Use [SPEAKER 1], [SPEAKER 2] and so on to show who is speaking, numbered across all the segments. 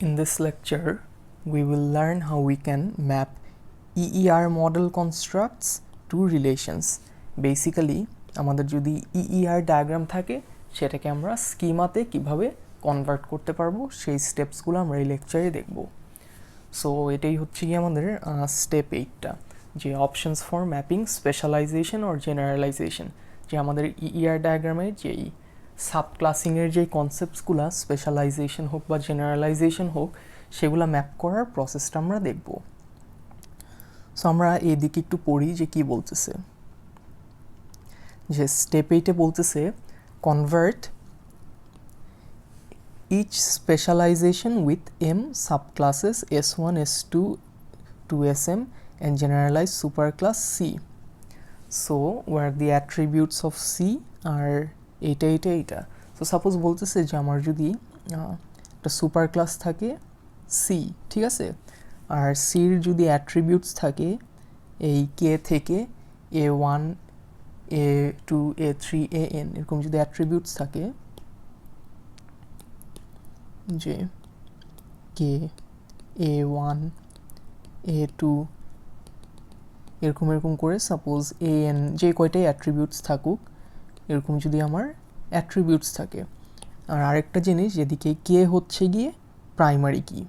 [SPEAKER 1] In this lecture, we will learn how we can map EER model constructs to relations. Basically, আমাদের যদি EER diagram থাকে সেটাকে আমরা স্কিমাতে কিভাবে কনভার্ট করতে পারবো সেই স্টেপসগুলো আমরা এই লেকচারে দেখব। সো এটাই হচ্ছে কি আমাদের স্টেপ 8টা, যে options for mapping specialisation or generalisation, যে আমাদের EER ডায়াগ্রামে যেই সাবক্লাসিংয়ের যে কনসেপ্টসগুলো স্পেশালাইজেশন হোক বা জেনারেলাইজেশন হোক সেগুলো ম্যাপ করার প্রসেসটা আমরা দেখব। সো আমরা এইদিকে একটু পড়ি যে কি বলতেছে। যে স্টেপ 8-এ বলতেছে convert each specialization with M subclasses S1, S2 to SM and generalize superclass C. So where the attributes of C are এটা। So suppose বলতেছে যে আমার যদি একটা সুপার ক্লাস থাকে C, ঠিক আছে, আর সির যদি অ্যাট্রিবিউটস থাকে এই কে থেকে A1, A2, A3, AN এরকম যদি অ্যাট্রিবিউটস থাকে, যে কে A1, A2 এরকম করে সাপোজ AN যে কয়টাই অ্যাট্রিবিউটস থাকুক এরকম যদি আমার অ্যাট্রিবিউটস থাকে। আর আরেকটা জিনিস, যেদিকে কে হচ্ছে গিয়ে প্রাইমারি কি,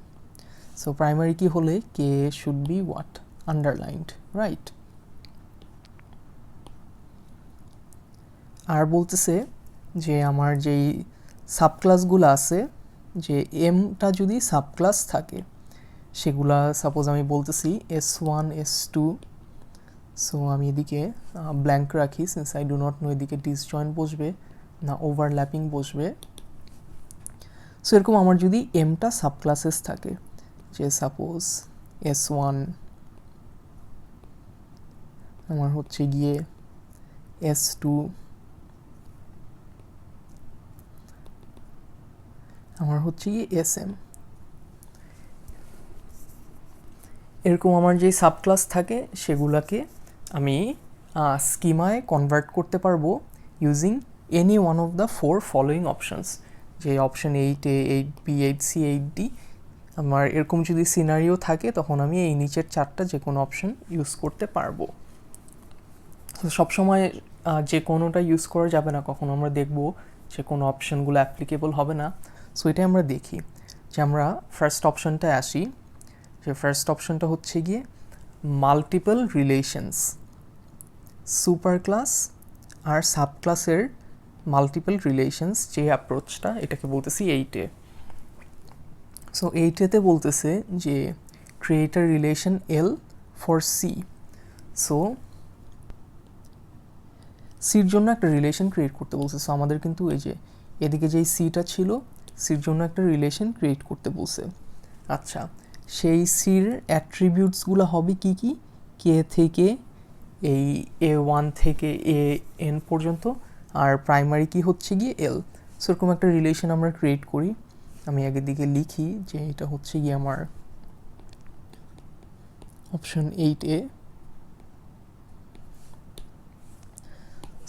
[SPEAKER 1] সো প্রাইমারি কি হলে key should be what, underlined, right. আর বলতেছে যে আমার যেই সাবক্লাসগুলো আছে, যে এমটা যদি সাবক্লাস থাকে সেগুলা সাপোজ আমি বলতেছি S1, S2, সো আমি এদিকে ব্ল্যাঙ্ক রাখি since I do not know এদিকে ডিসজয়েন্ট বসবে না ওভারল্যাপিং বসবে। সো এরকম আমার যদি এমটা সাবক্লাসেস থাকে, যে সাপোজ S1 আমার হচ্ছে গিয়ে S2 আমার হচ্ছে গিয়ে SM, এরকম আমার যেই সাবক্লাস থাকে সেগুলোকে আমি স্কিমায় কনভার্ট করতে পারবো using any one of the 4 following options, যে option 8A, 8B, 8C, 8D। আমার এরকম যদি সিনারিও থাকে তখন আমি এই নিচের 4টা যে কোনো অপশন ইউজ করতে পারবো। সবসময় যে কোনোটা ইউজ করা যাবে না, কখনো আমরা দেখবো যে কোনো অপশনগুলো অ্যাপ্লিকেবল হবে না। সো এটাই আমরা দেখি, যে আমরা ফার্স্ট অপশনটায় আসি, যে ফার্স্ট অপশনটা হচ্ছে গিয়ে মাল্টিপল রিলেশনস, সুপার ক্লাস আর সাবক্লাসের মাল্টিপল রিলেশনস যে অ্যাপ্রোচটা, এটাকে বলতেছি 8A। সো 8A-তে বলতেছে যে create a relation L for C। So সির জন্য একটা রিলেশন ক্রিয়েট করতে বলছে। সো আমাদের কিন্তু এই যে এদিকে যেই সিটা ছিল সির জন্য একটা রিলেশন ক্রিয়েট করতে বলছে। আচ্ছা, সেই সির অ্যাট্রিবিউটসগুলো হবে কি কি, কে থেকে এই A1 থেকে AN পর্যন্ত, আর প্রাইমারি কি হচ্ছে গিয়ে L। সো এরকম একটা রিলেশন আমরা ক্রিয়েট করি। আমি আগের দিকে লিখি যে এটা হচ্ছে গিয়ে আমার অপশন 8A।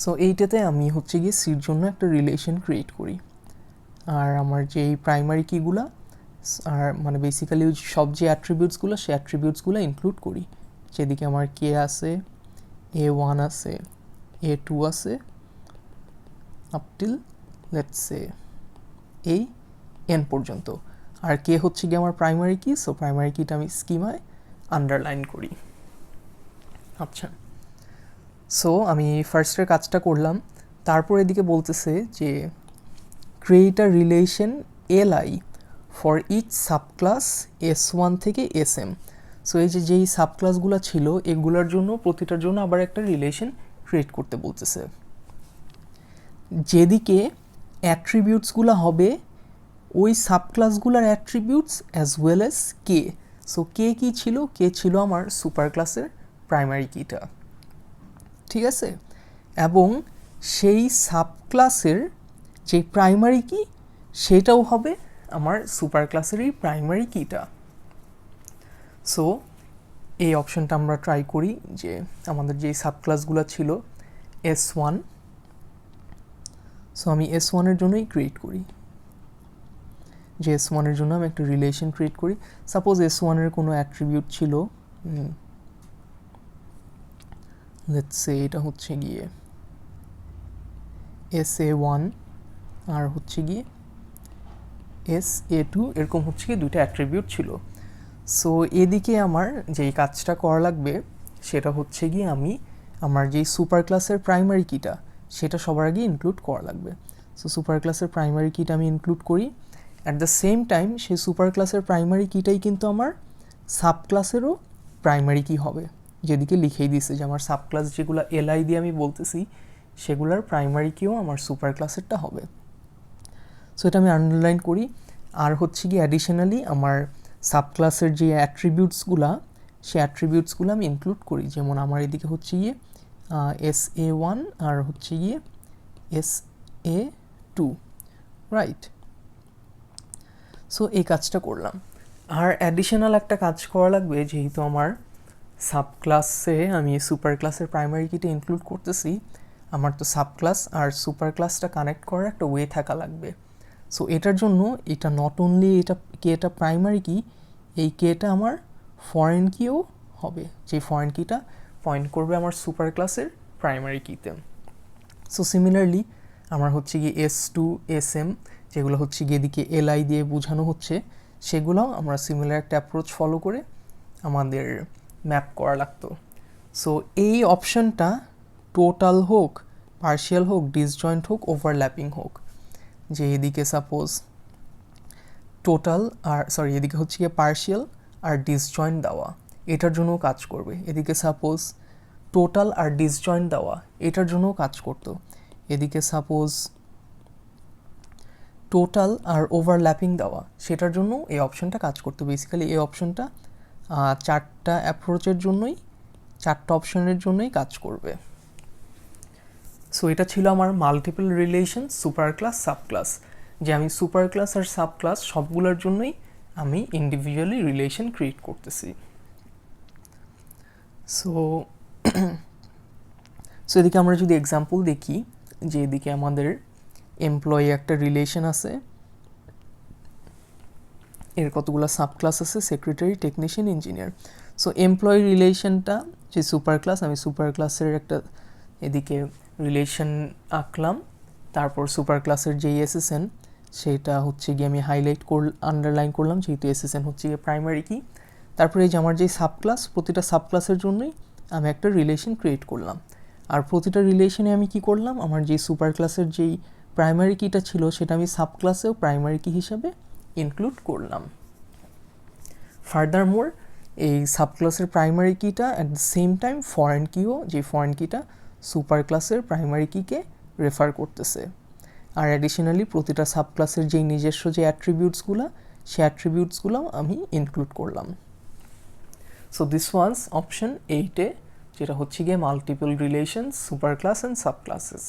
[SPEAKER 1] সো এইটাতে আমি হচ্ছে গিয়ে সির জন্য একটা রিলেশন ক্রিয়েট করি, আর আমার যে এই প্রাইমারি কিগুলা আর মানে বেসিক্যালি সব যে অ্যাট্রিবিউটসগুলো সেই অ্যাট্রিবিউটসগুলো ইনক্লুড করি, যেদিকে আমার কে আছে, A1 আছে, A2 আছে, আপ টিল লেটস সে এই এন পর্যন্ত। আর কে হচ্ছে গিয়ে আমার প্রাইমারি কি, সো প্রাইমারি কিটা আমি স্কিমায় আন্ডারলাইন করি। আচ্ছা, সো আমি ফার্স্টের কাজটা করলাম। তারপর এদিকে বলতেছে যে create a relation LI for each subclass S1 থেকে SM। সো এই যে যেই সাবক্লাসগুলো ছিল এগুলোর জন্য প্রতিটার জন্য আবার একটা রিলেশন ক্রিয়েট করতে বলতেছে, যেদিকে অ্যাট্রিবিউটসগুলো হবে ওই সাবক্লাসগুলোর অ্যাট্রিবিউটস অ্যাজ ওয়েল অ্যাজ কে। সো কে কী ছিল, কে ছিল আমার সুপার ক্লাসের প্রাইমারি কিটা, ঠিক আছে, এবং সেই সাবক্লাসের যে প্রাইমারি কি সেটাও হবে আমার সুপার ক্লাসেরই প্রাইমারি কিটা। সো এই অপশনটা আমরা ট্রাই করি, যে আমাদের যেই সাবক্লাসগুলো ছিল S1, সো আমি S1-এর জন্যই ক্রিয়েট করি। যে S1 এর জন্য আমি একটা রিলেশন ক্রিয়েট করি। সাপোজ S1 এর কোনো অ্যাট্রিবিউট ছিল, লেটস সে এটা হচ্ছে গিয়ে SA1 আর হচ্ছে গিয়ে SA2, এরকম হচ্ছে গিয়ে দুইটা অ্যাট্রিবিউট ছিল। সো এদিকে আমার যেই কাজটা করা লাগবে সেটা হচ্ছে গিয়ে আমি আমার যেই সুপার ক্লাসের প্রাইমারি কিটা সেটা সবার আগে ইনক্লুড করা লাগবে। সো সুপার ক্লাসের প্রাইমারি কিটা আমি ইনক্লুড করি। অ্যাট দ্য সেম টাইম সেই সুপার ক্লাসের প্রাইমারি কিটাই কিন্তু আমার সাব ক্লাসেরও প্রাইমারি কি হবে, যেদিকে লিখেই দিছে যে আমার সাব ক্লাস যেগুলো LI দিয়ে আমি বলতেছি সেগুলোর প্রাইমারি কিও আমার সুপার ক্লাসেরটা হবে। সো এটা আমি আন্ডারলাইন করি। আর হচ্ছে গিয়ে অ্যাডিশনালি আমার সাব ক্লাসের যে অ্যাট্রিবিউটসগুলা সেই অ্যাট্রিবিউটসগুলো আমি ইনক্লুড করি। যেমন আমার এদিকে হচ্ছে গিয়ে SA1 আর হচ্ছে গিয়ে SA2, রাইট। সো এই কাজটা করলাম। আর অ্যাডিশনাল একটা কাজ করা লাগবে, যেহেতু আমার সাব ক্লাসে আমি সুপার ক্লাসের প্রাইমারি কিটা ইনক্লুড করতেছি, আমার তো সাব ক্লাস আর সুপার ক্লাসটা কানেক্ট করার একটা ওয়ে থাকা লাগবে। সো এটার জন্য এটা নট অনলি এটা প্রাইমারি কি, এই কেটা আমার ফরেন কিও হবে, যে ফরেন কিটা পয়েন্ট করবে আমার সুপার ক্লাসের প্রাইমারি কিতে। সো সিমিলারলি আমার হচ্ছে গিয়ে S2 SM যেগুলো হচ্ছে গিয়ে এদিকে LI দিয়ে বোঝানো হচ্ছে, সেগুলোও আমরা সিমিলার একটা অ্যাপ্রোচ ফলো করে আমাদের ম্যাপ করা লাগতো। সো এই অপশনটা টোটাল হোক, পার্শিয়াল হোক, ডিসজয়েন্ট হোক, ওভারল্যাপিং হোক, যে এদিকে সাপোজ টোটাল আর এদিকে হচ্ছে গিয়ে পার্শিয়াল আর ডিসজয়েন্ট দেওয়া, এটার জন্যও কাজ করবে। এদিকে সাপোজ টোটাল আর ডিসজয়েন্ট দেওয়া, এটার জন্যও কাজ করতো। এদিকে সাপোজ টোটাল আর ওভারল্যাপিং দেওয়া, সেটার জন্য এই অপশনটা কাজ করতো। বেসিক্যালি এই অপশনটা চারটা অ্যাপ্রোচের জন্যই, চারটা অপশনের জন্যই কাজ করবে। সো এটা ছিল আমার multiple relation super class sub class, যে আমি সুপার ক্লাস আর সাব ক্লাস সবগুলোর জন্যই আমি ইন্ডিভিজুয়ালি রিলেশন ক্রিয়েট করতেছি। সো এদিকে আমরা যদি এক্সাম্পল দেখি, যে এদিকে আমাদের এমপ্লয়ি একটা রিলেশন আছে, এর কতগুলো সাব ক্লাস আছে, secretary, technician, engineer. So employee রিলেশনটা যে সুপার ক্লাস, আমি সুপার ক্লাসের একটা এদিকে রিলেশন আঁকলাম। তারপর সুপার ক্লাসের যে SSN সেটা হচ্ছে গিয়ে আমি আন্ডারলাইন করলাম, যেহেতু SSN হচ্ছে গিয়ে প্রাইমারি কি। তারপরে এই যে আমার যে সাব ক্লাস, প্রতিটা সাব ক্লাসের জন্যই আমি একটা রিলেশন ক্রিয়েট করলাম। আর প্রতিটা রিলেশনে আমি কি করলাম, আমার যে সুপার ক্লাসের যেই প্রাইমারি কিটা ছিল সেটা আমি সাব ক্লাসেও প্রাইমারি কি হিসাবে ইনক্লুড করলাম। ফার্দারমোর এই সাব ক্লাসের প্রাইমারি কিটা at the same time foreign কিও, যে ফরেন কিটা সুপার ক্লাসের প্রাইমারি কিকে রেফার করতেছে। আর অ্যাডিশনালি প্রতিটা সাব ক্লাসের যেই নিজস্ব যে অ্যাট্রিবিউটসগুলো, সেই অ্যাট্রিবিউটসগুলো আমি ইনক্লুড করলাম। সো দিস ওয়াজ অপশন 8-এ, যেটা হচ্ছে গিয়ে multiple relations super class and sub classes.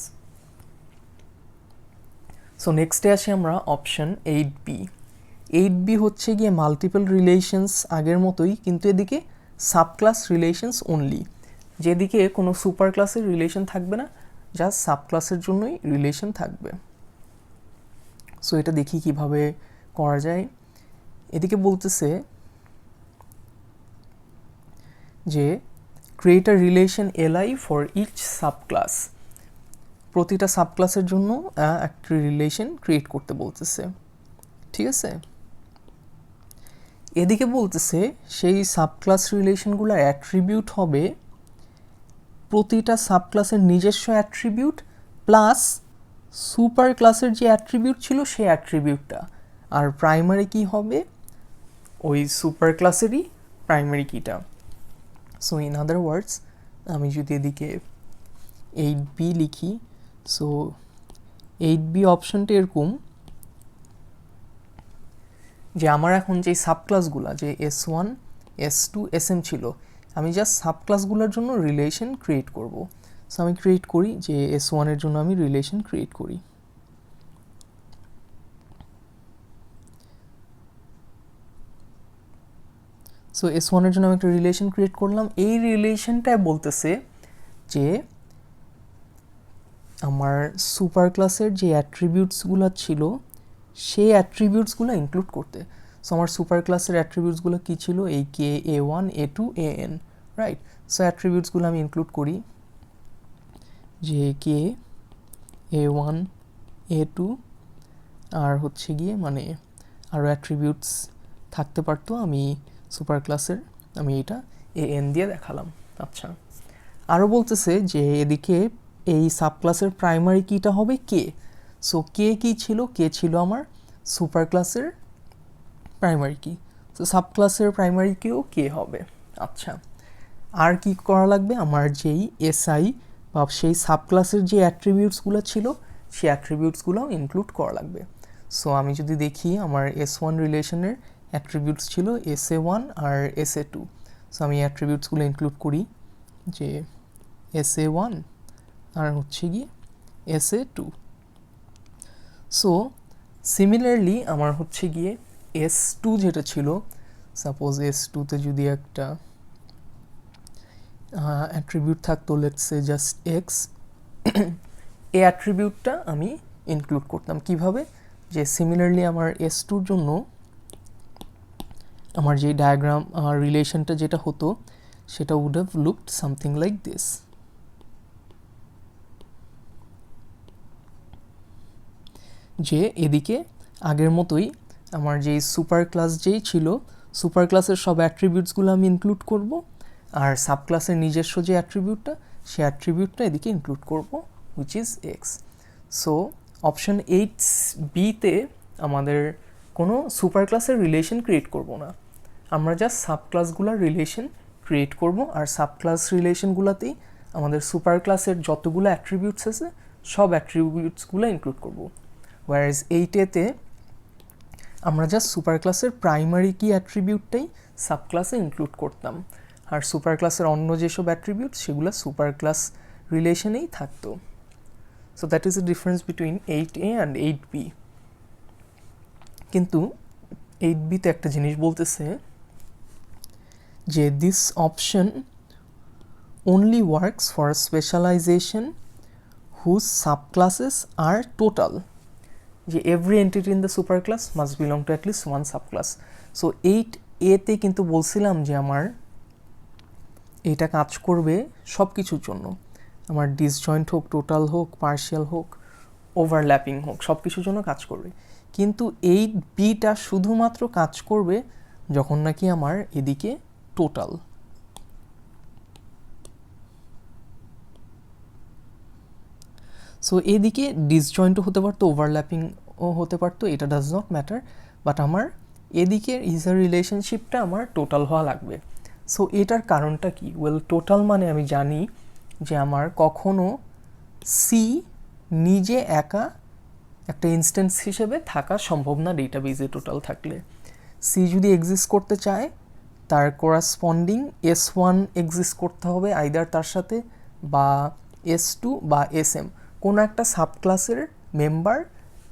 [SPEAKER 1] So নেক্সটে আসি আমরা অপশন 8B। 8B হচ্ছে গিয়ে মাল্টিপল রিলেশনস আগের মতোই, কিন্তু এদিকে সাব ক্লাস রিলেশনস অনলি, যেদিকে কোনো সুপার ক্লাসের রিলেশন থাকবে না, জাস্ট সাব ক্লাসের জন্যই রিলেশন থাকবে। সো এটা দেখি কিভাবে করা যায়। এদিকে বলতেছে যে create a relation LI for each subclass, প্রতিটা সাব ক্লাসের জন্য একটা রিলেশন ক্রিয়েট করতে বলতেছে, ঠিক আছে। এদিকে বলতেছে সেই সাব ক্লাস রিলেশনগুলোর অ্যাট্রিবিউট হবে প্রতিটা সাব ক্লাসের নিজস্ব অ্যাট্রিবিউট প্লাস সুপার ক্লাসের যে অ্যাট্রিবিউট ছিল সেই অ্যাট্রিবিউটটা, আর প্রাইমারি কি হবে ওই সুপার ক্লাসেরই প্রাইমারি কিটা। সো ইন আদার ওয়ার্ডস আমি যদি এদিকে 8B লিখি, সো 8B অপশনটা এরকম যে আমার এখন যে সাব ক্লাসগুলো, যে S1 S2 SM ছিল, আমি জাস্ট সাব ক্লাসগুলোর জন্য রিলেশন ক্রিয়েট করব। সো আমি ক্রিয়েট করি যে S1 এর জন্য আমি রিলেশন ক্রিয়েট করি। সো S1 এর জন্য আমি একটা রিলেশন ক্রিয়েট করলাম। এই রিলেশনটায় বলতেছে যে আমার সুপার ক্লাসের যে অ্যাট্রিবিউটসগুলো ছিল সেই অ্যাট্রিবিউটসগুলো ইনক্লুড করতে। সো আমার সুপার ক্লাসের অ্যাট্রিবিউটসগুলো কী ছিল, এই key, A1, A2, AN, right. So অ্যাট্রিবিউটসগুলো আমি ইনক্লুড করি, যে কে, A1, A2, আর হচ্ছে গিয়ে মানে আরও অ্যাট্রিবিউটস থাকতে পারতো, আমি সুপার ক্লাসের আমি এটা AN দিয়ে দেখালাম। আচ্ছা, আরও বলতেছে যে এদিকে এই সাবক্লাসের প্রাইমারি কিটা হবে কে। সো কে কী ছিল, কে ছিল আমার সুপার ক্লাসের প্রাইমারি কি। সো সাবক্লাসের প্রাইমারি কিও কে হবে। আচ্ছা, আর কি করা লাগবে, আমার যেই এসআই বা সেই সাবক্লাসের যে অ্যাট্রিবিউটসগুলো ছিল সেই অ্যাট্রিবিউটসগুলো ইনক্লুড করা লাগবে। সো আমি যদি দেখি আমার S1 রিলেশনের অ্যাট্রিবিউটস ছিল SA1 আর SA2। সো আমি অ্যাট্রিবিউটসগুলো ইনক্লুড করি, যে SA1 আর হচ্ছে গিয়ে SA2। সো সিমিলারলি আমার হচ্ছে গিয়ে S2 যেটা ছিল, সাপোজ S2তে যদি একটা অ্যাট্রিবিউট থাকতো, লেটস সে জাস্ট এক্স, এই অ্যাট্রিবিউটটা আমি ইনক্লুড করতাম কিভাবে, যে সিমিলারলি আমার S2-র জন্য আমার যে ডায়াগ্রাম রিলেশনটা যেটা হতো সেটা would have looked something like this. যে এদিকে আগের মতোই আমার যেই সুপার ক্লাস যেই ছিল, সুপার ক্লাসের সব অ্যাট্রিবিউটসগুলো আমি ইনক্লুড করব, আর সাব ক্লাসের নিজস্ব যে অ্যাট্রিবিউটটা সেই অ্যাট্রিবিউটটা এদিকে ইনক্লুড করব, which is X. So option 8B-তে আমাদের কোনো সুপার ক্লাসের রিলেশন ক্রিয়েট করব না, আমরা জাস্ট সাব ক্লাসগুলোর রিলেশন ক্রিয়েট করব, আর সাব ক্লাস রিলেশনগুলোতেই আমাদের সুপার ক্লাসের যতগুলো অ্যাট্রিবিউটস আছে সব অ্যাট্রিবিউটসগুলো ইনক্লুড করব। ওয়ারেজ 8-এতে আমরা জাস্ট সুপার ক্লাসের প্রাইমারি কি অ্যাট্রিবিউটটাই সাব ক্লাসে ইনক্লুড করতাম, আর সুপার ক্লাসের অন্য যেসব অ্যাট্রিবিউট সেগুলো সুপার ক্লাস রিলেশনেই থাকতো। So that is the difference between 8A and 8B। কিন্তু 8B-তে একটা জিনিস বলতেছে যে this option only works for specialization whose subclasses are total, যে every entity in the superclass must belong to at least one subclass. So 8A-তে কিন্তু বলছিলাম যে আমার এটা কাজ করবে সব কিছুর জন্য, আমার ডিসজয়েন্ট হোক, টোটাল হোক, পার্শিয়াল হোক, ওভারল্যাপিং হোক, সব কিছুর জন্য কাজ করবে। কিন্তু 8B-টা শুধুমাত্র কাজ করবে যখন নাকি আমার এদিকে টোটাল। সো এদিকে ডিসজয়েন্টও হতে পারতো, ওভারল্যাপিংও হতে পারতো, এটা ডাজ নট ম্যাটার, বাট আমার এদিকের ইজার রিলেশনশিপটা আমার টোটাল হওয়া লাগবে। সো এটার কারণটা কি, ওয়েল টোটাল মানে আমি জানি যে আমার কখনো সি নিজে একা একটা ইনস্ট্যান্স হিসেবে থাকা সম্ভব না ডেটাবেজে টোটাল থাকলে। সি যদি এক্সিস্ট করতে চায় তার করাসপন্ডিং S1 এক্সিস্ট করতে হবে আইদার তার সাথে, বা S2 বা SM, কোনো একটা সাবক্লাসের মেম্বার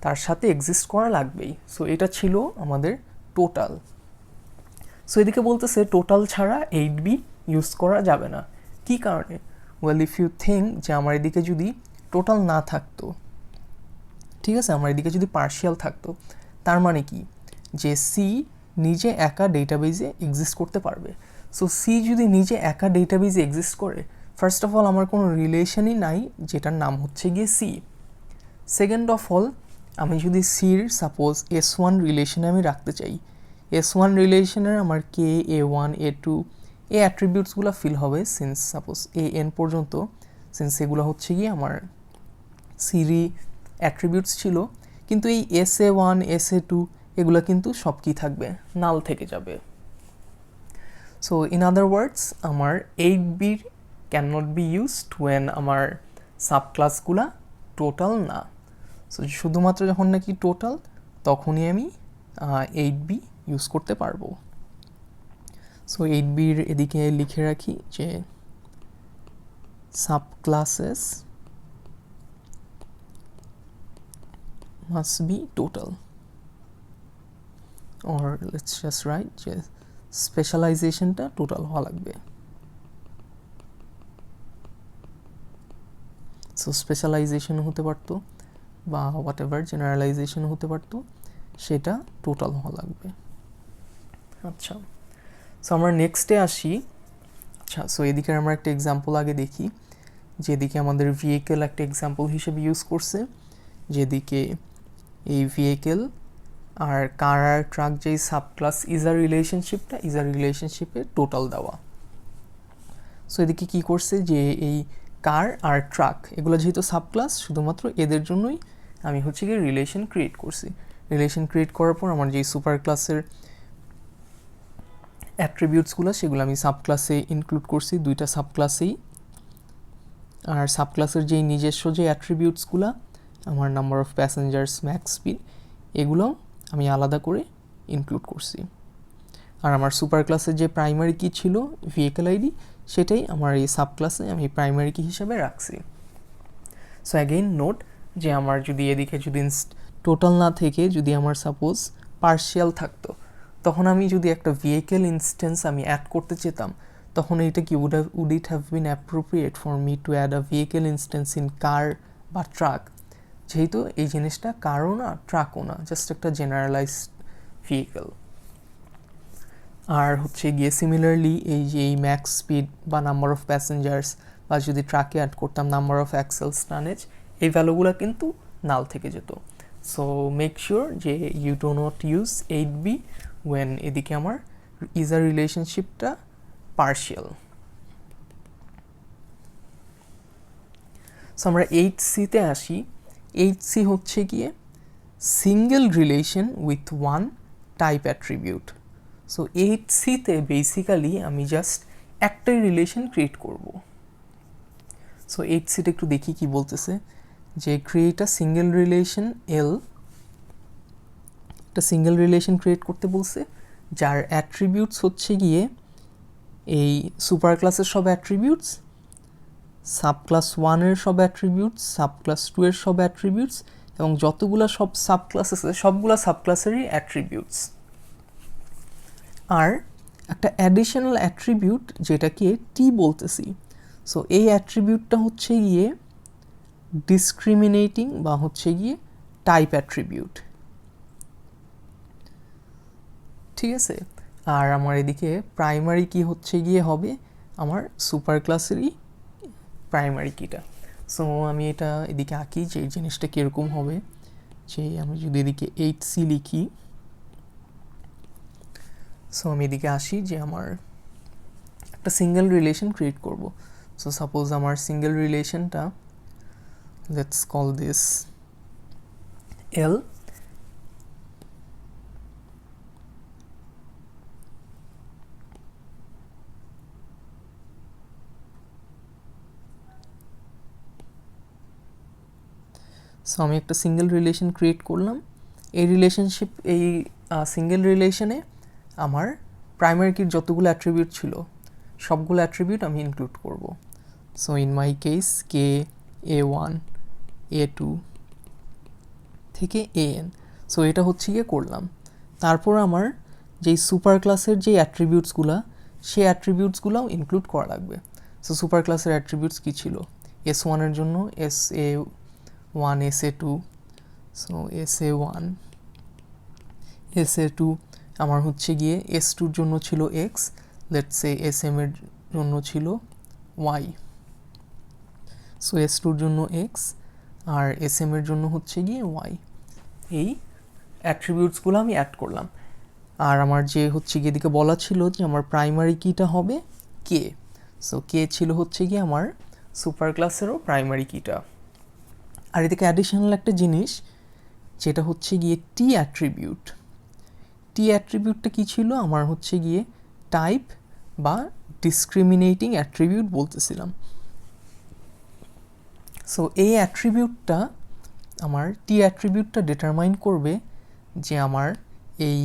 [SPEAKER 1] তার সাথে এক্সিস্ট করা লাগবেই। সো এটা ছিল আমাদের টোটাল। সো এদিকে বলতেছে টোটাল ছাড়া 8B ইউজ করা যাবে না। কি কারণে, ওয়েল ইফ ইউ থিঙ্ক যে আমার এদিকে যদি টোটাল না থাকতো, ঠিক আছে, আমার এদিকে যদি পার্শিয়াল থাকতো, তার মানে কি, যে সি নিজে একা ডেটাবেজে এক্সিস্ট করতে পারবে। সো সি যদি নিজে একা ডেটাবেজে এক্সিস্ট করে, ফার্স্ট অফ অল আমার কোনো রিলেশনই নাই যেটার নাম হচ্ছে গিয়ে সি। সেকেন্ড অফ অল, আমি যদি সির সাপোজ S1 রিলেশনে আমি রাখতে চাই, S1 রিলেশনের আমার কে, A1, A2 এই অ্যাট্রিবিউটসগুলো ফিল হবে সিন্স সাপোজ AN পর্যন্ত, সিন্স এগুলো হচ্ছে গিয়ে আমার সিরি অ্যাট্রিবিউটস ছিল। কিন্তু এই SA1, SA2 এগুলো কিন্তু সব কি থাকবে, নাল থেকে যাবে। সো ইন আদার ওয়ার্ডস আমার 8B can not be used when আমার সাবক্লাসগুলা টোটাল না। সো শুধুমাত্র যখন নাকি টোটাল তখনই আমি 8B ইউজ করতে পারবো। সো 8Bর এদিকে লিখে রাখি যে সাবক্লাসেস must be total, or let's just write যে স্পেশালাইজেশনটা টোটাল হওয়া লাগবে। সো স্পেশালাইজেশন হতে পারতো বা হোয়াট এভার জেনারেলাইজেশন হতে পারতো, সেটা টোটাল হওয়া লাগবে। আচ্ছা, সো আমরা নেক্সটে আসি। আচ্ছা, সো এদিকে আমরা একটা এক্সাম্পল আগে দেখি, যেদিকে আমাদের ভেহিকেল একটা এক্সাম্পল হিসেবে ইউজ করছে, যেদিকে এই ভেহিকেল আর কার আর ট্রাক যেই সাবক্লাস ইজার রিলেশনশিপে টোটাল দেওয়া। সো এদিকে কি করছে যে এই কার আর ট্রাক এগুলো যেহেতু সাবক্লাস, শুধুমাত্র এদের জন্যই আমি হচ্ছে গিয়ে রিলেশন ক্রিয়েট করছি। রিলেশন ক্রিয়েট করার পর আমার যেই সুপার ক্লাসের অ্যাট্রিবিউটসগুলো সেগুলো আমি সাবক্লাসে ইনক্লুড করছি, দুইটা সাবক্লাসেই। আর সাবক্লাসের যেই নিজস্ব যে অ্যাট্রিবিউটসগুলো, আমার number of passengers, max speed, এগুলো আমি আলাদা করে ইনক্লুড করছি। আর আমার সুপার ক্লাসের যে প্রাইমারি কি ছিল ভেহিকেল আইডি, সেটাই আমার এই সাবক্লাসে আমি প্রাইমারি কি হিসাবে রাখছি। সো অ্যাগেইন নোট যে আমার যদি এদিকে যদি টোটাল না থেকে যদি আমার সাপোজ পার্শিয়াল থাকতো, তখন আমি যদি একটা ভেহিকেল ইনস্ট্যান্স আমি অ্যাড করতে চেতাম, তখন এইটা কি would it have been appropriate for me to add a vehicle instance in car বা ট্রাক, যেহেতু এই জিনিসটা কারও না ট্রাকও না, জাস্ট একটা জেনারেলাইজড ভেহিকেল। আর হচ্ছে গিয়ে সিমিলারলি এই যে এই ম্যাক্স স্পিড বা নাম্বার অফ প্যাসেঞ্জার্স, বা যদি ট্রাকে অ্যাড করতাম নাম্বার অফ অ্যাক্সেলস টানেজ, এই ভ্যালুগুলো কিন্তু নাল থেকে যেত। সো মেক শিওর যে you do not use 8b when এদিকে আমার ইজার রিলেশনশিপটা পার্শিয়াল। সো আমরা 8c-তে আসি। 8c হচ্ছে গিয়ে single relation with one type attribute. So 8c-তে বেসিক্যালি আমি জাস্ট একটাই রিলেশন ক্রিয়েট করব। সো 8c-তে একটু দেখি কি বলতেছে, যে create a single relation L, একটা সিঙ্গেল রিলেশন ক্রিয়েট করতে বলছে, যার অ্যাট্রিবিউটস হচ্ছে গিয়ে এই সুপার ক্লাসের সব অ্যাট্রিবিউটস, সাবক্লাস 1-এর সব অ্যাট্রিবিউটস, সাবক্লাস 2-এর সব অ্যাট্রিবিউটস, এবং যতগুলো সব সাবক্লাস আছে সবগুলো সাবক্লাসেরই অ্যাট্রিবিউটস। আর একটা অ্যাডিশনাল অ্যাট্রিবিউট যেটাকে টি বলতেছি। সো এই অ্যাট্রিবিউটটা হচ্ছে গিয়ে ডিসক্রিমিনেটিং বা হচ্ছে গিয়ে টাইপ অ্যাট্রিবিউট, ঠিক আছে। আর আমার এদিকে প্রাইমারি কি হচ্ছে গিয়ে হবে আমার সুপার ক্লাসেরই প্রাইমারি কিটা। সো আমি এটা এদিকে আঁকি যে এই জিনিসটা কীরকম হবে, যে আমি যদি এদিকে 8c লিখি, সো আমি এদিকে আসি যে আমার একটা সিঙ্গেল রিলেশন ক্রিয়েট করব। সো সাপোজ আমার সিঙ্গেল রিলেশনটা, let's call this L, so আমি একটা সিঙ্গেল রিলেশন ক্রিয়েট করলাম। এই রিলেশনশিপ, এই সিঙ্গেল রিলেশনে আমার প্রাইমারি কির যতগুলো অ্যাট্রিবিউট ছিল সবগুলো অ্যাট্রিবিউট আমি ইনক্লুড করব। So in my case K, a1, a2 থেকে an। সো এটা হচ্ছে গিয়ে করলাম। তারপর আমার যেই সুপার ক্লাসের যে অ্যাট্রিবিউটসগুলো, সেই অ্যাট্রিবিউটসগুলোও ইনক্লুড করা লাগবে। সো সুপার ক্লাসের অ্যাট্রিবিউটস কী ছিল, s1-এর জন্য sa1, sa2, so sa1, sa2 আমার হচ্ছে গিয়ে s2-র জন্য ছিল x, লেটস সে sm-এর জন্য ছিল y। সো s2-র জন্য x আর sm-এর জন্য হচ্ছে গিয়ে y। এই অ্যাট্রিবিউটসগুলো আমি অ্যাড করলাম। আর আমার যে হচ্ছে গিয়ে এদিকে বলা ছিল যে আমার প্রাইমারি কিটা হবে কে। সো কে ছিল হচ্ছে গিয়ে আমার সুপার ক্লাসেরও প্রাইমারি কিটা। আর এদিকে অ্যাডিশনাল একটা জিনিস যেটা হচ্ছে গিয়ে টি অ্যাট্রিবিউট। টি অ্যাট্রিবিউটটা কী ছিল, আমার হচ্ছে গিয়ে টাইপ বা ডিসক্রিমিনেটিং অ্যাট্রিবিউট বলতেছিলাম। সো এই অ্যাট্রিবিউটটা, আমার টি অ্যাট্রিবিউটটা ডিটারমাইন করবে যে আমার এই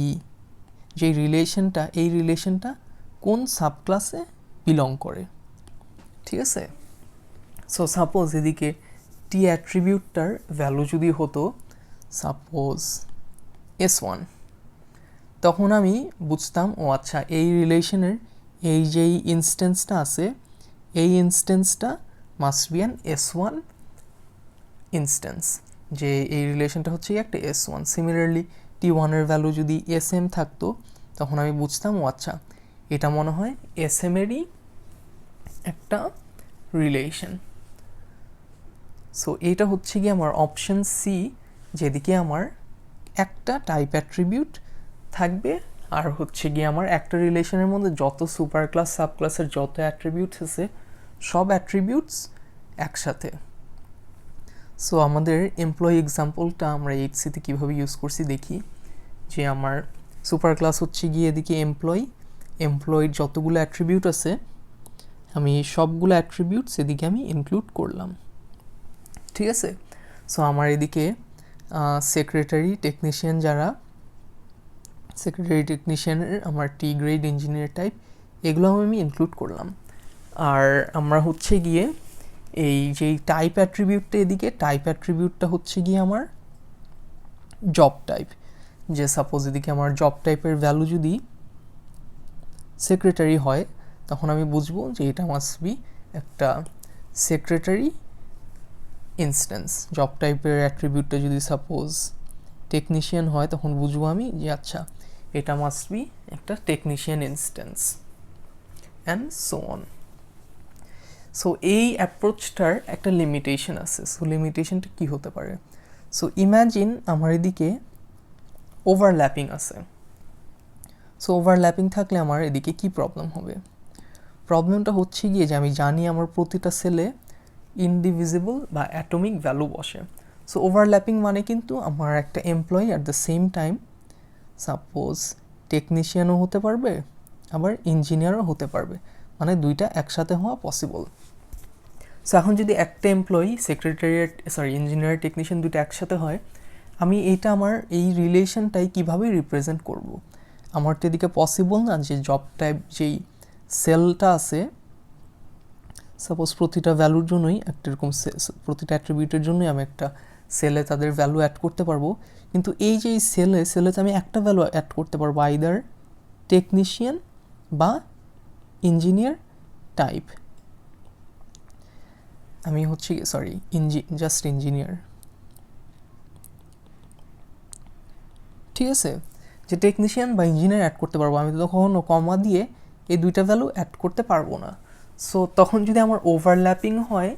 [SPEAKER 1] যে রিলেশনটা, এই রিলেশনটা কোন সাবক্লাসে বিলং করে, ঠিক আছে। সো সাপোজ এদিকে টি অ্যাট্রিবিউটটার ভ্যালু যদি হতো সাপোজ s1, তখন আমি বুঝতাম ও আচ্ছা এই রিলেশনের এই যেই ইনস্ট্যান্সটা আছে, এই ইনস্ট্যান্সটা must be an s1 instance, যে এই রিলেশনটা হচ্ছে একটা s1। সিমিলারলি টি T1 এর ভ্যালু যদি SM থাকতো তখন আমি বুঝতাম ও আচ্ছা এটা মনে হয় SM এরই একটা রিলেশন। সো এটা হচ্ছে কি আমার অপশন সি, যেদিকে আমার একটা টাইপ অ্যাট্রিবিউট থাকবে আর হচ্ছে গিয়ে আমার একটা রিলেশনের মধ্যে যত সুপার ক্লাস সাব ক্লাসের যত অ্যাট্রিবিউটস আছে সব অ্যাট্রিবিউটস একসাথে। সো আমাদের এমপ্লয়ি এক্সাম্পলটা আমরা 8C-তে কীভাবে ইউজ করছি দেখি। যে আমার সুপার ক্লাস হচ্ছে গিয়ে এদিকে এমপ্লয়ির যতগুলো অ্যাট্রিবিউট আছে আমি সবগুলো অ্যাট্রিবিউটস এদিকে আমি ইনক্লুড করলাম, ঠিক আছে। সো আমার এদিকে সেক্রেটারি টেকনিশিয়ান যারা সেক্রেটারি টেকনিশিয়ানের আমার টি গ্রেড ইঞ্জিনিয়ার টাইপ এগুলো আমি ইনক্লুড করলাম। আর আমরা হচ্ছে গিয়ে এই যে টাইপ অ্যাট্রিবিউটটা এদিকে টাইপ অ্যাট্রিবিউটটা হচ্ছে গিয়ে আমার জব টাইপ। যে সাপোজ এদিকে আমার জব টাইপের ভ্যালু যদি সেক্রেটারি হয় তখন আমি বুঝবো যে এটা মাস্ট বি একটা সেক্রেটারি ইনস্ট্যান্স। জব টাইপের অ্যাট্রিবিউটটা যদি সাপোজ টেকনিশিয়ান হয় তখন বুঝবো আমি যে আচ্ছা এটা মাস্ট বি একটা technician instance and so on. So এই অ্যাপ্রোচটার একটা লিমিটেশন আছে। সো লিমিটেশনটা কী হতে পারে? সো ইম্যাজিন আমার এদিকে ওভারল্যাপিং আছে। সো ওভারল্যাপিং থাকলে আমার এদিকে কি প্রবলেম হবে? প্রবলেমটা হচ্ছে গিয়ে যে আমি জানি আমার প্রতিটা সেলে ইনডিভিজিবল বা অ্যাটমিক ভ্যালু বসে। সো ওভারল্যাপিং মানে কিন্তু আমার একটা employee at the same time suppose টেকনিশিয়ানও হতে পারবে আবার ইঞ্জিনিয়ারও হতে পারবে, মানে দুইটা একসাথে হওয়া পসিবল। সো এখন যদি একটা এমপ্লয়ি ইঞ্জিনিয়ার টেকনিশিয়ান দুটো একসাথে হয়, আমি এইটা আমার এই রিলেশনটাই কীভাবে রিপ্রেজেন্ট করব? আমার তো এদিকে পসিবল না যে জব টাইপ যেই সেলটা আছে সাপোজ প্রতিটা ভ্যালুর জন্যই একটা এরকম প্রতিটা অ্যাট্রিবিউটের জন্যই আমি একটা সেলে তাদের ভ্যালু অ্যাড করতে পারবো, কিন্তু এই যে এই সেলেতে আমি একটা ভ্যালু অ্যাড করতে পারবো আইদার টেকনিশিয়ান বা ইঞ্জিনিয়ার টাইপ। আমি হচ্ছে জাস্ট ইঞ্জিনিয়ার, ঠিক আছে। যে টেকনিশিয়ান বা ইঞ্জিনিয়ার অ্যাড করতে পারবো, আমি তো কখনো কমা দিয়ে এই দুইটা ভ্যালু অ্যাড করতে পারবো না। সো তখন যদি আমার ওভারল্যাপিং হয়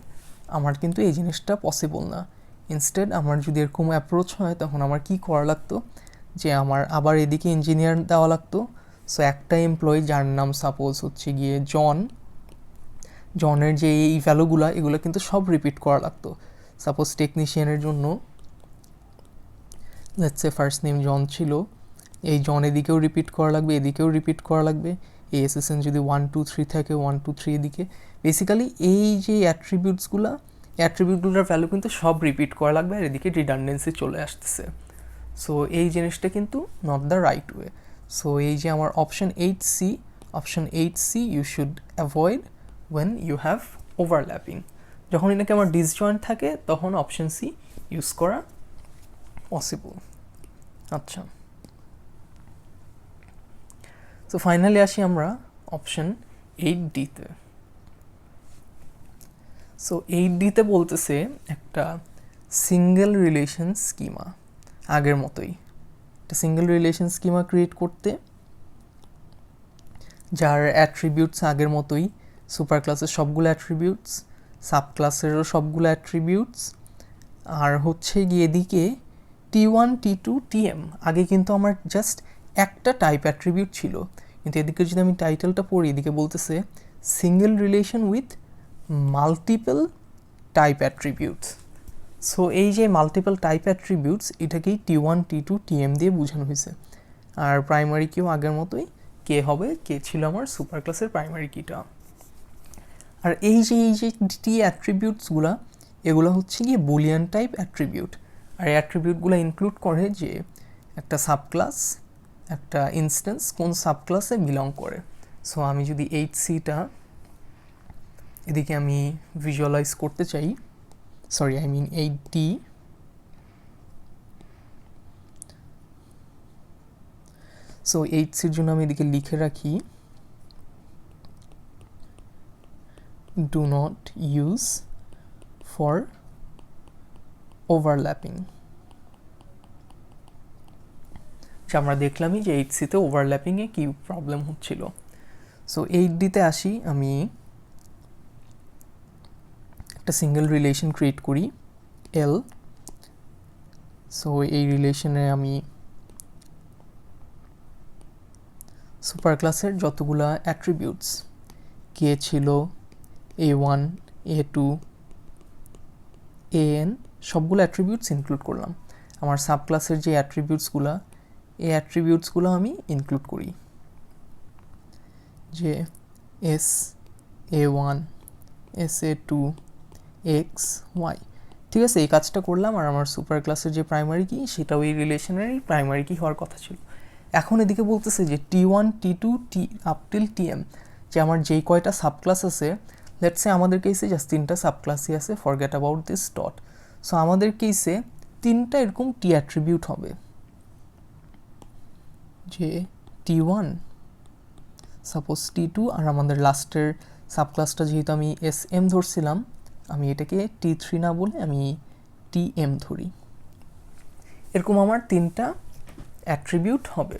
[SPEAKER 1] আমার কিন্তু এই জিনিসটা পসিবল না। ইনস্টেড আমার যদি এরকম অ্যাপ্রোচ হয় তখন আমার কি করা লাগতো যে আমার আবার এদিকে ইঞ্জিনিয়ার দেওয়া লাগতো। সো একটা এমপ্লয়ি যার নাম সাপোজ হচ্ছে গিয়ে জনের যে এই ভ্যালুগুলো এগুলো কিন্তু সব রিপিট করা লাগতো। সাপোজ টেকনিশিয়ানের জন্য লেটস সে ফার্স্ট নেম জন ছিল, এই জন এদিকেও রিপিট করা লাগবে এদিকেও রিপিট করা লাগবে। এই এসএসএন যদি 1 2 3 থাকে 1 2 3 এদিকে। বেসিক্যালি এই যে অ্যাট্রিবিউটগুলোর ভ্যালু কিন্তু সব রিপিট করা লাগবে আর এদিকে রিডান্ডেন্সি চলে আসতেছে। সো এই জিনিসটা কিন্তু not the right way. So এই যে আমার option 8C you should avoid when you have overlapping। যখন এটাকে আমার ডিসজয়েন্ট থাকে তখন অপশন সি ইউজ করা পসিবল। আচ্ছা, সো ফাইনালি আসি আমরা অপশন 8D-তে। সো 8D-তে বলতেছে একটা সিঙ্গেল রিলেশন স্কিমা, আগের মতোই একটা সিঙ্গেল রিলেশন স্কিমা ক্রিয়েট করতে যার অ্যাট্রিবিউটস আগের মতোই, সুপার ক্লাসের সবগুলো অ্যাট্রিবিউটস, সাব ক্লাসেরও সবগুলো অ্যাট্রিবিউটস, আর হচ্ছে গিয়ে এদিকে T1 T2 TM আগে কিন্তু আমার জাস্ট একটা টাইপ অ্যাট্রিবিউট ছিল, কিন্তু এদিকে যদি আমি টাইটেলটা পড়ি এদিকে বলতেছে single relation with multiple type attributes. So এই যে মাল্টিপল টাইপ অ্যাট্রিবিউটস এটাকেই T1 T2 TM দিয়ে বোঝানো হয়েছে। আর প্রাইমারি কিও আগের মতোই কে হবে, কে ছিল আমার সুপার ক্লাসের প্রাইমারি কিটা। আর এই যে টি অ্যাট্রিবিউটসগুলো এগুলো হচ্ছে গিয়ে বুলিয়ান টাইপ অ্যাট্রিবিউট। আর এই অ্যাট্রিবিউটগুলো ইনক্লুড করে যে একটা সাবক্লাস একটা ইনস্ট্যান্স কোন সাবক্লাসে বিলং করে। সো আমি যদি 8C-টা এদিকে আমি ভিজুয়ালাইজ করতে চাই, 8D, সো 8C-র জন্য আমি এদিকে লিখে রাখি do not use for overlapping। আমরা দেখলামই যে 8C-তে ওভারল্যাপিংয়ে কী প্রবলেম হচ্ছিল। সো 8D-তে আসি, আমি একটা সিঙ্গেল রিলেশন ক্রিয়েট করি L। সো এই রিলেশনে আমি সুপার ক্লাসের যতগুলা অ্যাট্রিবিউটস কে ছিল, A1 A2 AN সবগুলো অ্যাট্রিবিউটস ইনক্লুড করলাম। আমার সাব ক্লাসের যে অ্যাট্রিবিউটসগুলো, এই অ্যাট্রিবিউটসগুলো আমি ইনক্লুড করি, যে S A1 SA2 X Y। ঠিক আছে, এই কাজটা করলাম, আর আমার সুপার ক্লাসের যে প্রাইমারি কি সেটাও এই রিলেশনেরই প্রাইমারি কি হওয়ার কথা ছিল। এখন এদিকে বলতেছে যে T1 T2 T up till TM, যে আমার যেই কয়টা সাব ক্লাস আছে, লেটস সে আমাদের কেসে জাস্ট 3টা সাব ক্লাসই আছে, forget about this dot. So আমাদের কেসে 3টা এরকম টি অ্যাট্রিবিউট হবে, যে T1 সাপোজ T2, আর আমাদের লাস্টের সাব ক্লাসটা যেহেতু আমি SM ধরছিলাম, আমি এটাকে T3 না বলে আমি TM ধরি। এরকম আমার 3টা অ্যাট্রিবিউট হবে।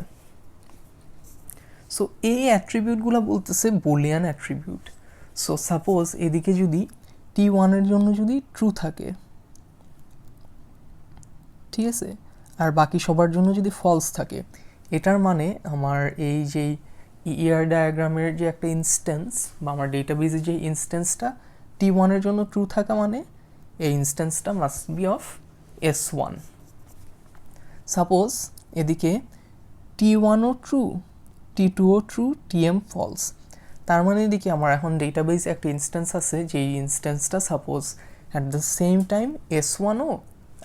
[SPEAKER 1] সো এই অ্যাট্রিবিউটগুলো বলতেছে বুলিয়ান অ্যাট্রিবিউট। সো সাপোজ এদিকে যদি T1-এর জন্য যদি ট্রু থাকে, ঠিক আছে, আর বাকি সবার জন্য যদি ফলস থাকে, এটার মানে আমার এই যে ER ডায়াগ্রামের যে একটা ইনস্ট্যান্স বা আমার ডেটাবেজের যে ইনস্ট্যান্সটা T1-এর জন্য ট্রু থাকা মানে এই ইনস্ট্যান্সটা must be of S1। Suppose এদিকে T1ও ট্রু, T2ও ট্রু, TM ফলস, তার মানে এদিকে আমার এখন ডেটাবেজ একটা ইনস্ট্যান্স আছে, যে ইনস্ট্যান্সটা suppose at the same time S1ও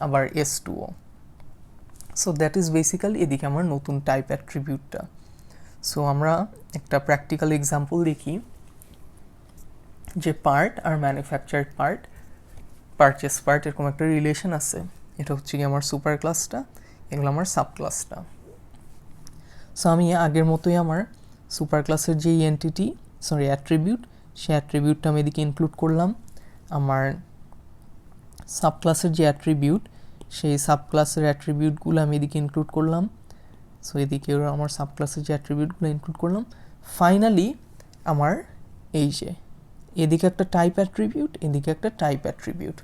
[SPEAKER 1] আবার S2ও। সো দ্যাট ইজ বেসিক্যালি এদিকে আমার নতুন টাইপ অ্যাট্রিবিউটটা। সো আমরা একটা প্র্যাকটিক্যাল এক্সাম্পল দেখি, যে পার্ট আর ম্যানুফ্যাকচার পার্ট, পারচেস পার্ট এরকম একটা রিলেশন আছে। এটা হচ্ছে কি আমার সুপার ক্লাসটা, এগুলো আমার সাব ক্লাসটা। সো আমি আগের মতোই আমার সুপার ক্লাসের যে এন্টিটি অ্যাট্রিবিউট, সেই অ্যাট্রিবিউটটা আমি এদিকে ইনক্লুড করলাম। আমার সাব ক্লাসের যে অ্যাট্রিবিউট, সেই সাব ক্লাসের অ্যাট্রিবিউটগুলো আমি এদিকে ইনক্লুড করলাম। সো এদিকে আমার সাব ক্লাসের যে অ্যাট্রিবিউটগুলো ইনক্লুড করলাম। ফাইনালি আমার এই যে এদিকে একটা টাইপ অ্যাট্রিবিউট, এদিকে একটা টাইপ অ্যাট্রিবিউট।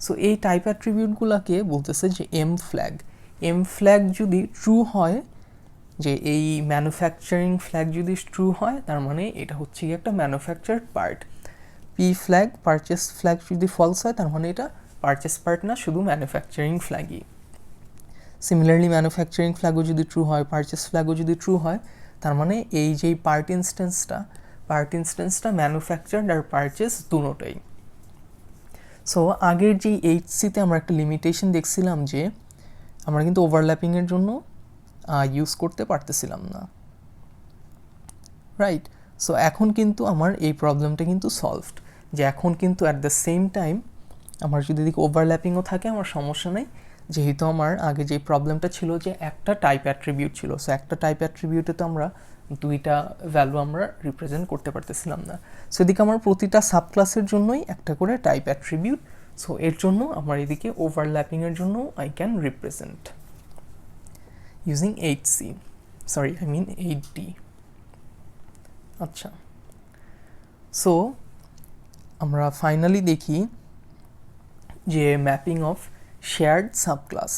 [SPEAKER 1] সো এই টাইপ অ্যাট্রিবিউটগুলোকে বলতেছে যে এম ফ্ল্যাগ। এম ফ্ল্যাগ যদি ট্রু হয়, যে এই ম্যানুফ্যাকচারিং ফ্ল্যাগ যদি ট্রু হয়, তার মানে এটা হচ্ছে কি একটা manufactured part. P flag purchase flag যদি ফলস হয়, তার মানে এটা পারচেস পার্ট না, শুধু ম্যানুফ্যাকচারিং ফ্ল্যাগই। সিমিলারলি ম্যানুফ্যাকচারিং ফ্ল্যাগও যদি ট্রু হয়, পারচেস ফ্ল্যাগও যদি ট্রু হয়, তার মানে এই যেই পার্ট ইনস্ট্যান্সটা ম্যানুফ্যাকচার্ড আর পারচেস দুটোটাই। সো আগের যেই 8C-তে আমরা একটা লিমিটেশন দেখছিলাম, যে আমরা কিন্তু ওভারল্যাপিংয়ের জন্য ইউজ করতে পারতেছিলাম না, রাইট? সো এখন কিন্তু আমার এই প্রবলেমটা কিন্তু সলভড, যে এখন কিন্তু অ্যাট দ্য সেম টাইম আমার যদি এদিকে ওভারল্যাপিংও থাকে আমার সমস্যা নেই, যেহেতু আমার আগে যে প্রবলেমটা ছিল যে একটা টাইপ অ্যাট্রিবিউট ছিল। সো একটা টাইপ অ্যাট্রিবিউটে তো আমরা দুইটা ভ্যালু আমরা রিপ্রেজেন্ট করতে পারতেছিলাম না। সো এদিকে আমার প্রতিটা সাব ক্লাসের জন্যই একটা করে টাইপ অ্যাট্রিবিউট। সো এর জন্য আমার এদিকে ওভারল্যাপিংয়ের জন্য I can represent using 8D। আচ্ছা, সো আমরা ফাইনালি দেখি যে ম্যাপিং অফ শেয়ার্ড সাবক্লাস,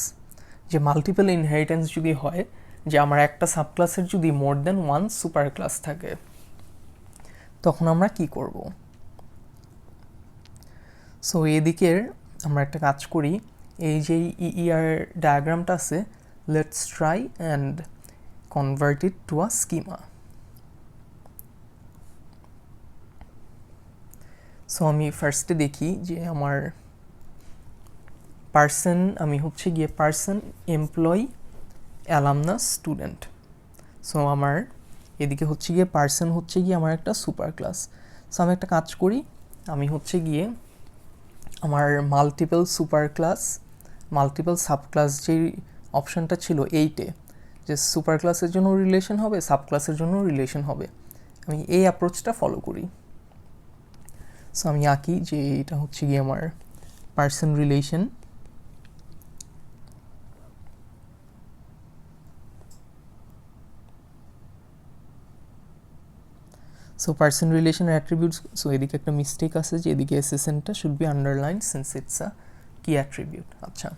[SPEAKER 1] যে মাল্টিপল ইনহেরিটেন্স যদি হয়, যে আমার একটা সাবক্লাসের যদি more than one super class থাকে, তখন আমরা কি করব? সো এদিকের আমরা একটা কাজ করি, এই যে ER ডায়াগ্রামটা আছে, let's try and convert it to a schema. So আমি ফার্স্টে দেখি যে আমার পার্সন, আমি হচ্ছে গিয়ে person, employee, alumnus, student. So আমার এদিকে হচ্ছে গিয়ে পার্সন হচ্ছে গিয়ে আমার একটা সুপার ক্লাস। সো আমি একটা কাজ করি, আমি হচ্ছে গিয়ে আমার multiple super class, multiple sub class যে অপশানটা ছিল 8-এ, যে সুপার ক্লাসের জন্য রিলেশন হবে, সাব ক্লাসের জন্য রিলেশন হবে, আমি এই অ্যাপ্রোচটা ফলো করি। সো আমি আঁকি যে এটা হচ্ছে গিয়ে আমার person relation, so person relation attributes, so এদিকে একটা মিস্টেক আছে যে এদিকে এসএসএনটা should be underline since it's a key attribute. আচ্ছা,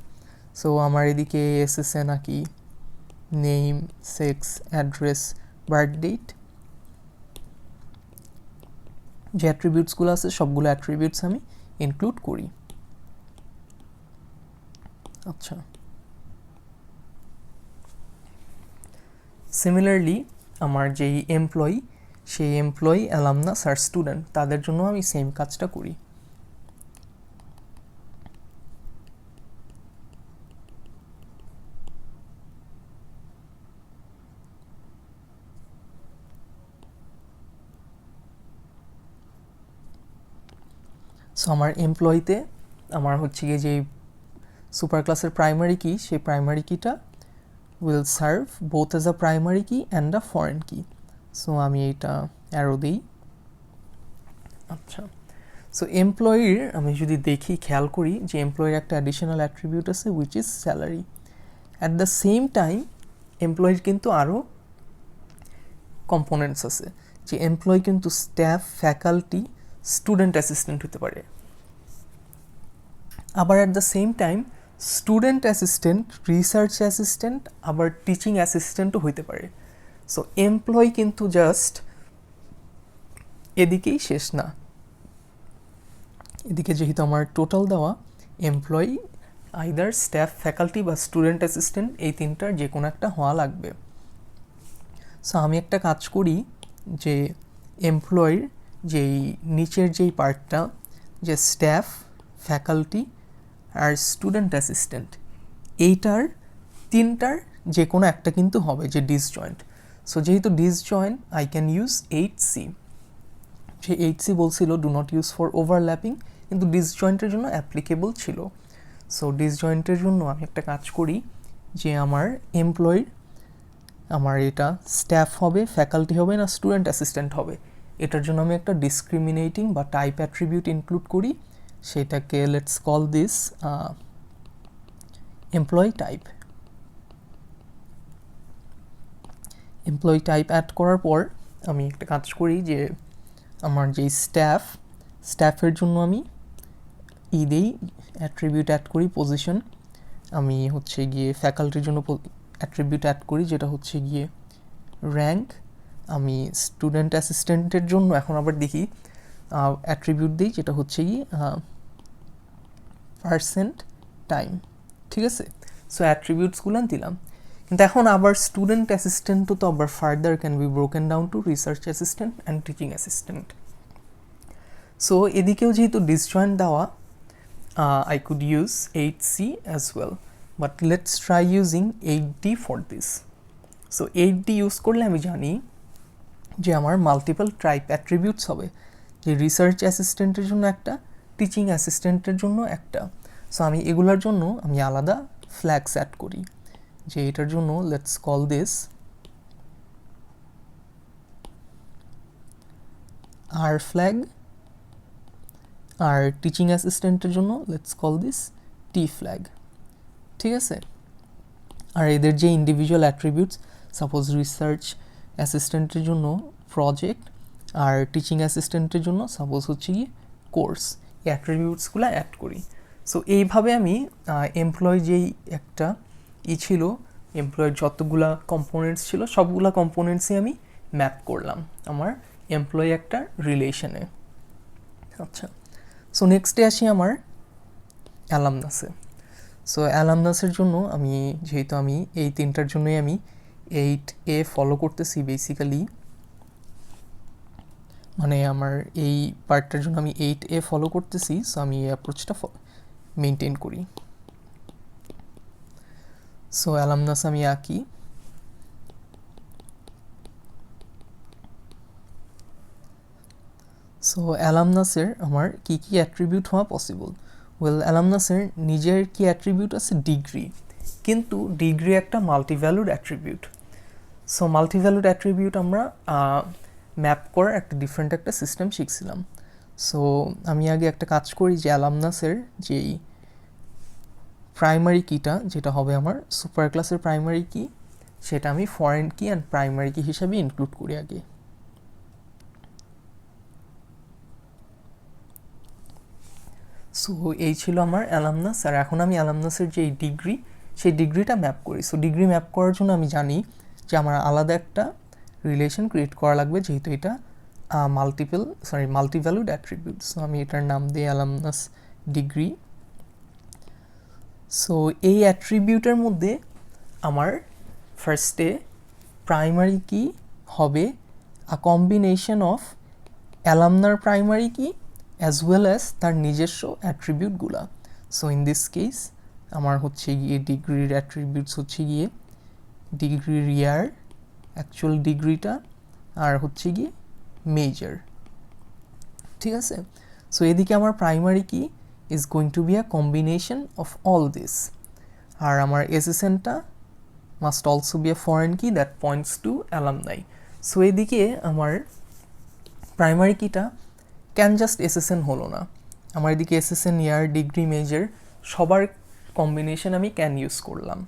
[SPEAKER 1] সো আমার এদিকে SSN key name, sex, address, birth date, যে অ্যাট্রিবিউটসগুলো আছে সবগুলো অ্যাট্রিবিউটস আমি ইনক্লুড করি। আচ্ছা, সিমিলারলি আমার যেই এমপ্লয়ি, সেই এমপ্লয়ি, অ্যালামনাস আর স্টুডেন্ট, তাদের জন্য আমি সেম কাজটা করি। সো আমার এমপ্লয়িতে আমার হচ্ছে গিয়ে যে সুপার ক্লাসের প্রাইমারি কি, সেই প্রাইমারি কিটা will serve both as a primary key and a foreign key. So আমি এইটা অ্যারো দিই। আচ্ছা, সো এমপ্লয়ির আমি যদি দেখি, খেয়াল করি যে এমপ্লয়ির একটা অ্যাডিশনাল অ্যাট্রিবিউট আছে which is salary. At the same time এমপ্লয়ির কিন্তু আরও কম্পোনেন্টস আছে, যে এমপ্লয়ি কিন্তু স্টাফ, ফ্যাকাল্টি, স্টুডেন্ট অ্যাসিস্ট্যান্ট হতে পারে। আবার at the same time student assistant, research assistant, আবার টিচিং অ্যাসিস্ট্যান্টও হতে পারে। সো এমপ্লয়ি কিন্তু জাস্ট এদিকেই শেষ না, এদিকে যেহেতু আমার টোটাল দেওয়া এমপ্লয়ি আইদার স্টাফ, ফ্যাকাল্টি বা স্টুডেন্ট অ্যাসিস্ট্যান্ট, এই তিনটার যে কোনো একটা হওয়া লাগবে। সো আমি একটা কাজ করি যে এমপ্লয়ির যেই নিচের যেই পার্টটা, যে স্টাফ, ফ্যাকাল্টি আর স্টুডেন্ট অ্যাসিস্ট্যান্ট, এইটার তিনটার যে কোনো একটা কিন্তু হবে যে ডিসজয়েন্ট। সো যেহেতু disjoint, I can use 8C। যে 8C বলছিল do not use for overlapping, কিন্তু ডিসজয়েন্টের জন্য অ্যাপ্লিকেবল ছিল। সো ডিসজয়েন্টের জন্য আমি একটা কাজ করি যে আমার এমপ্লয়ির, আমার এটা স্টাফ হবে, ফ্যাকাল্টি হবে না স্টুডেন্ট অ্যাসিস্ট্যান্ট হবে, এটার জন্য আমি একটা ডিসক্রিমিনেটিং বা টাইপ অ্যাট্রিবিউট ইনক্লুড করি, সেটাকে let's call this employee type. Employee type add করার পর আমি একটা কাজ করি যে আমার যেই স্টাফের জন্য আমি দেই অ্যাট্রিবিউট অ্যাড করি পজিশন। আমি হচ্ছে গিয়ে ফ্যাকাল্টির জন্য অ্যাট্রিবিউট অ্যাড করি যেটা হচ্ছে গিয়ে র্যাঙ্ক। আমি স্টুডেন্ট অ্যাসিস্ট্যান্টের জন্য এখন আবার দেখি অ্যাট্রিবিউট দিই যেটা হচ্ছে গিয়ে পার্সেন্ট টাইম। ঠিক আছে, সো অ্যাট্রিবিউটসগুলো দিলাম। কিন্তু এখন আবার স্টুডেন্ট অ্যাসিস্ট্যান্টও তো আবার further can be broken down to research assistant and teaching assistant. So এদিকেও যেহেতু ডিসজয়েন্ট দেওয়া, I could use 8C as well, but let's try using 8D for this. So 8D use করলে আমি জানি যে আমার মাল্টিপল টাইপ অ্যাট্রিবিউটস হবে, যে রিসার্চ অ্যাসিস্ট্যান্টের জন্য একটা, টিচিং অ্যাসিস্ট্যান্টের জন্য একটা। সো আমি এগুলোর জন্য আমি আলাদা ফ্ল্যাগস অ্যাড করি, যে এটার জন্য let's call this R flag, আর টিচিং অ্যাসিস্ট্যান্টের জন্য let's call this T flag. ঠিক আছে, আর এদের যে ইন্ডিভিজুয়াল অ্যাট্রিবিউটস, সাপোজ রিসার্চ অ্যাসিস্ট্যান্টের জন্য প্রজেক্ট, আর টিচিং অ্যাসিস্ট্যান্টের জন্য সাপোজ হচ্ছে কি কোর্স, এই অ্যাট্রিবিউটসগুলো অ্যাড করি। সো এইভাবে আমি এমপ্লয় যেই একটা ছিল, এমপ্লয়ের যতগুলা কম্পোনেন্টস ছিল সবগুলা কম্পোনেন্টসই আমি ম্যাপ করলাম আমার এমপ্লয়ি একটা রিলেশনে। আচ্ছা, সো নেক্সটে আসি আমার অ্যালামনাসে। সো অ্যালামনাসের জন্য আমি যেহেতু আমি এই তিনটার জন্যই আমি 8A ফলো করতেছি বেসিক্যালি, মানে আমার এই পার্টটার জন্য আমি 8A ফলো করতেছি। সো আমি এই অ্যাপ্রোচটা মেনটেন করি। সো অ্যালামনাস আমি আঁকি। সো অ্যালামনাসের আমার কী কী অ্যাট্রিবিউট হওয়া পসিবল? ওয়েল, অ্যালামনাসের নিজের কি অ্যাট্রিবিউট আছে? ডিগ্রি। কিন্তু ডিগ্রি একটা মাল্টিভ্যালুড অ্যাট্রিবিউট। সো মাল্টিভ্যালুড অ্যাট্রিবিউট আমরা ম্যাপ করার একটা ডিফারেন্ট একটা সিস্টেম শিখছিলাম। সো আমি আগে একটা কাজ করি যে অ্যালামনাসের যেই প্রাইমারি কিটা, যেটা হবে আমার সুপার ক্লাসের প্রাইমারি কি, সেটা আমি ফরেন কি অ্যান্ড প্রাইমারি কি হিসাবে ইনক্লুড করি আগে। সো এই ছিল আমার অ্যালামনাস। আর এখন আমি অ্যালামনাসের যে ডিগ্রি, সেই ডিগ্রিটা ম্যাপ করি। সো ডিগ্রি ম্যাপ করার জন্য আমি জানি যে আমার আলাদা একটা রিলেশন ক্রিয়েট করা লাগবে, যেহেতু এটা মাল্টিভ্যালুড অ্যাট্রিবিউট। সো আমি এটার নাম দিই অ্যালামনাস ডিগ্রি। সো এই অ্যাট্রিবিউটের মধ্যে আমার ফার্স্টে প্রাইমারি কি হবে আ কম্বিনেশন অফ অ্যালামনার প্রাইমারি কি অ্যাজ ওয়েল অ্যাজ তার নিজস্ব অ্যাট্রিবিউটগুলা। সো ইন দিস কেস আমার হচ্ছে গিয়ে ডিগ্রির অ্যাট্রিবিউটস হচ্ছে গিয়ে ডিগ্রির ইয়ার, অ্যাকচুয়াল ডিগ্রিটা, আর হচ্ছে গিয়ে মেজর। ঠিক আছে? সো এদিকে আমার primary key is going to be a combination of all this, আর আমার এসএসএনটা must also be a foreign key that points to alumni. So এদিকে আমার প্রাইমারি কিটা ক্যান জাস্ট এসএসএন হলো না, আমার এদিকে এসএসএন, ইয়ার, ডিগ্রি, মেজর সবার কম্বিনেশন আমি ক্যান ইউজ করলাম।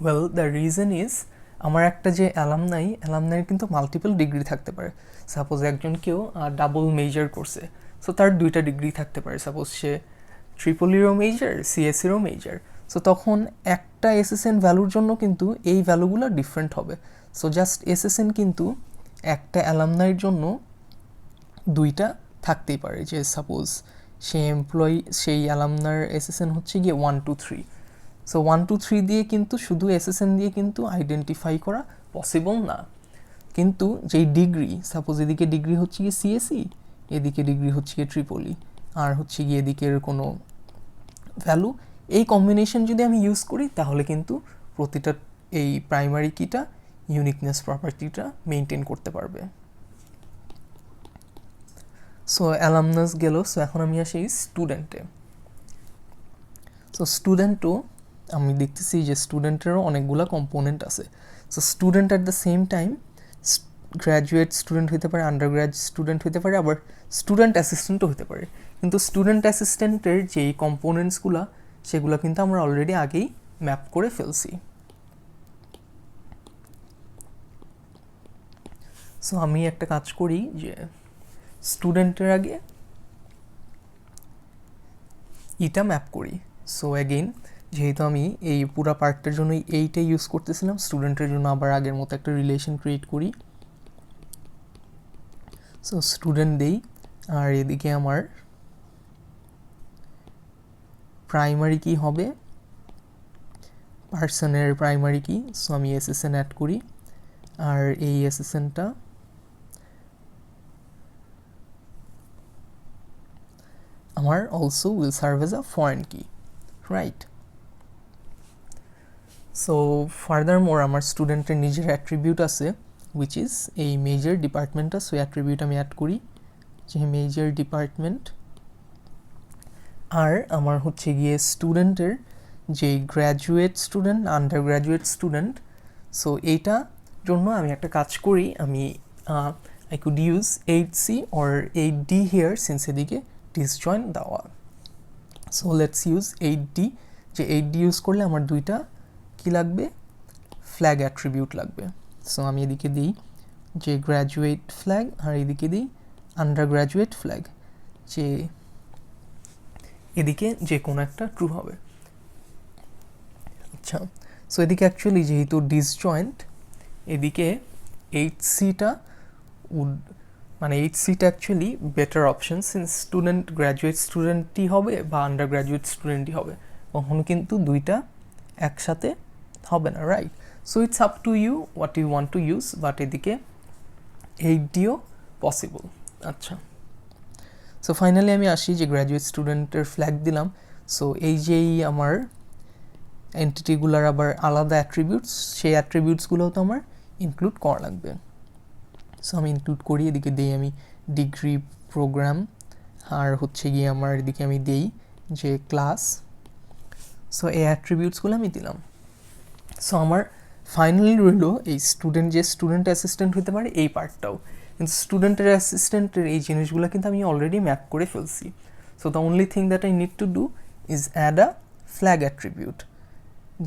[SPEAKER 1] ওয়েল দ্য রিজন ইজ আমার একটা যে অ্যালামনাইয়ের কিন্তু মাল্টিপল ডিগ্রি থাকতে পারে। সাপোজ একজন কেউ ডাবল মেজর করছে, সো তার 2টা ডিগ্রি থাকতে পারে। সাপোজ সে ট্রিপলিরও মেজর, সিএসসিরও মেজর। সো তখন একটা এসএসএন ভ্যালুর জন্য কিন্তু এই ভ্যালুগুলো ডিফারেন্ট হবে। সো জাস্ট এসএসএন কিন্তু একটা অ্যালামনাইয়ের জন্য 2টা থাকতেই পারে। যে সাপোজ সে এমপ্লয়ি, সেই অ্যালামনার এসএসএন হচ্ছে গিয়ে 1 2 3। সো 1 2 3 দিয়ে কিন্তু শুধু এসএসএন দিয়ে কিন্তু আইডেন্টিফাই করা পসিবল না। কিন্তু যেই ডিগ্রি, সাপোজ এদিকে ডিগ্রি হচ্ছে গিয়ে সিএসই, এদিকে ডিগ্রি হচ্ছে গিয়ে ট্রিপলি, আর হচ্ছে গিয়ে এদিকের কোনো ভ্যালু, এই কম্বিনেশন যদি আমি ইউজ করি তাহলে কিন্তু প্রতিটা এই প্রাইমারি কিটা ইউনিকনেস প্রপার্টিটা মেনটেন করতে পারবে। সো অ্যালামনাস গেল। সো এখন আমি আসি স্টুডেন্টে। সো স্টুডেন্টও আমি দেখতেছি যে স্টুডেন্টেরও অনেকগুলো কম্পোনেন্ট আছে। So student at the same time graduate student হতে পারে, আন্ডারগ্র্যাজ স্টুডেন্ট হতে পারে, আবার স্টুডেন্ট অ্যাসিস্ট্যান্টও হতে পারে। কিন্তু স্টুডেন্ট অ্যাসিস্ট্যান্টের যেই কম্পোনেন্টসগুলো সেগুলো কিন্তু আমরা অলরেডি আগেই ম্যাপ করে ফেলছি। সো আমি একটা কাজ করি যে স্টুডেন্টের আগে এটা ম্যাপ করি। সো অ্যাগেইন যেহেতু আমি এই পুরো পার্টটার জন্য এইটাই ইউজ করতেছিলাম, স্টুডেন্টের জন্য আবার আগের মতো একটা রিলেশন ক্রিয়েট করি। সো স্টুডেন্ট দেই, আর এদিকে আমার প্রাইমারি কি হবে পার্সনের প্রাইমারি কি। সো আমি এসএসএন অ্যাড করি, আর এই এসএসএনটা আমার also will serve as a foreign key, right? So furthermore আমার স্টুডেন্টের নিজের অ্যাট্রিবিউট আছে, উইচ ইজ এই মেজর ডিপার্টমেন্টটা। সো অ্যাট্রিবিউট আমি অ্যাড করি যে মেজর ডিপার্টমেন্ট। আর আমার হচ্ছে গিয়ে স্টুডেন্টের যে graduate student, under graduate student, so এইটা জন্য আমি একটা কাজ করি, আমি I could use 8C or 8D here since এদিকে disjoint দেওয়া। So let's use 8D। যে 8D ইউজ করলে আমার 2টা কি লাগবে, ফ্ল্যাগ অ্যাট্রিবিউট লাগবে। সো আমি এদিকে দিই যে গ্র্যাজুয়েট ফ্ল্যাগ, আর এদিকে দিই আন্ডার গ্র্যাজুয়েট ফ্ল্যাগ, যে এদিকে যে কোনো একটা ট্রু হবে। আচ্ছা, সো এদিকে অ্যাকচুয়ালি যেহেতু ডিসজয়েন্ট, এদিকে 8Cটা মানে 8Cটা actually better option, since student graduate স্টুডেন্টই হবে বা আন্ডার গ্র্যাজুয়েট স্টুডেন্টই হবে, কখনো কিন্তু 2টা একসাথে হবে না, right? So it's up to you what you want to use, but এদিকে 8Dও পসিবল। আচ্ছা, সো ফাইনালি আমি আসি যে গ্র্যাজুয়েট স্টুডেন্টের ফ্ল্যাগ দিলাম। সো এই যেই আমার এন্টিটিগুলোর আবার আলাদা অ্যাট্রিবিউটস, সেই অ্যাট্রিবিউটসগুলোও তো আমার ইনক্লুড করা লাগবে। সো আমি ইনক্লুড করি, এদিকে দিই আমি ডিগ্রি প্রোগ্রাম, আর হচ্ছে গিয়ে আমার এদিকে আমি দিই যে ক্লাস। সো এই অ্যাট্রিবিউটসগুলো আমি দিলাম। সো আমার ফাইনালি রইল এই স্টুডেন্ট, যে স্টুডেন্ট অ্যাসিস্ট্যান্ট হতে পারে এই পার্টটাও, কিন্তু স্টুডেন্টের অ্যাসিস্ট্যান্টের এই জিনিসগুলো কিন্তু আমি অলরেডি ম্যাপ করে ফেলছি। So the only thing that I need to do is add a flag attribute,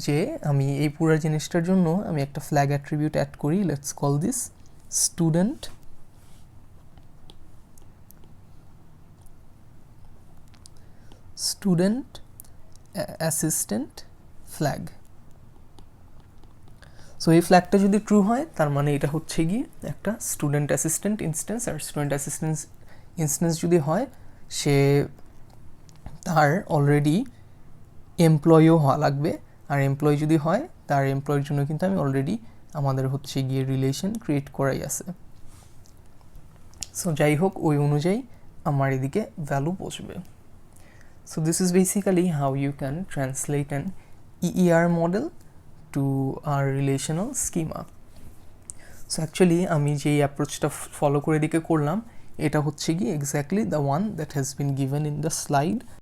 [SPEAKER 1] যে আমি এই পুরো জিনিসটার জন্য আমি একটা ফ্ল্যাগ অ্যাট্রিবিউট অ্যাড করি। Let's call this student student assistant flag. So এই ফ্ল্যাগটা যদি ট্রু হয় তার মানে এটা হচ্ছে গিয়ে একটা স্টুডেন্ট অ্যাসিস্ট্যান্ট ইনস্ট্যান্স, আর স্টুডেন্ট অ্যাসিস্ট্যান্ট ইনস্ট্যান্স যদি হয় সে তার অলরেডি এমপ্লয়িও হওয়া লাগবে, আর এমপ্লয়ি যদি হয় তার এমপ্লয়ের জন্য কিন্তু আমি অলরেডি আমাদের হচ্ছে গিয়ে রিলেশন ক্রিয়েট করাই আছে। সো যাই হোক ওই অনুযায়ী আমার এদিকে ভ্যালু বসবে। So this is basically how you can translate an EER model to a relational schema. So actually আমি যেই অ্যাপ্রোচটা ফলো করে দিকে করলাম এটা হচ্ছে কি exactly the one that has been given in the slide.